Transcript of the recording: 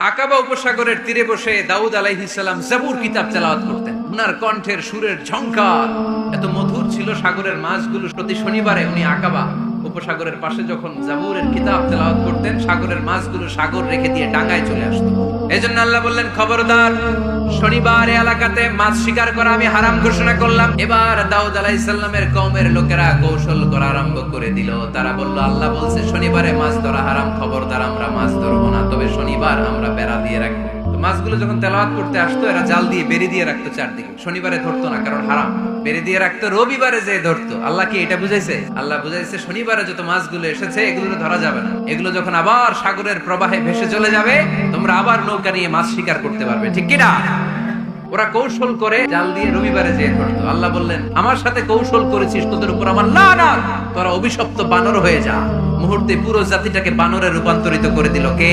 আকাবা উপসাগরের তীরে বসে দাউদ আলাইহিস সালাম জাবুর কিতাব তেলাওয়াত করতেন। উনার কণ্ঠের সুরের ঝংকার এত মধুর ছিল, সাগরের মাছগুলো প্রতি শনিবারে উনি আকাবা উপসাগরের পাশে যখন জাবুরের কিতাব তেলাওয়াত করতেন, সাগরের মাছগুলো সাগর রেখে দিয়ে ডাঙায় চলে আসতো। এজন্য আল্লাহ বললেন, খবরদার, শনিবার এই এলাকাতে মাছ শিকার করা আমি হারাম ঘোষণা করলাম। এবার দাউদ আলাইহিস সালামের কওমের লোকেরা কৌশল করা আরম্ভ করে দিল। তারা বলল, আল্লাহ বলছে শনিবারে মাছ ধরা হারাম, খবরদার আমরা মাছ ধরবো না, তবে শনিবার আমরা বেড়া দিয়ে রাখবো। তো মাছগুলো যখন তেলাওয়াত করতে আসতো, এরা জাল দিয়ে বেরি দিয়ে রাখতো চারদিকে। শনিবারে ধরতো না, কারণ হারাম। বেরি দিয়ে রাখতো, রবিবারে যে ধরতো। আল্লাহ কি এটা বুঝাইছে? আল্লাহ বুঝাইছে শনিবারে যত মাছগুলো এসেছে এগুলো ধরা যাবে না। এগুলো যখন আবার সাগরের প্রবাহে ভেসে চলে যাবে, তোমরা আবার নৌকা নিয়ে মাছ শিকার করতে পারবে, ঠিক কিনা? ওরা কৌশল করে জাল দিয়ে রবিবারে যেয়ে ধরতো। আল্লাহ বললেন, আমার সাথে কৌশল করেছিস, তোদের উপর আমার লানাত, তোরা অভিশপ্ত বানর হয়ে যা। মুহূর্তে পুরো জাতিটাকে বানরে রূপান্তরিত করে দিল কে?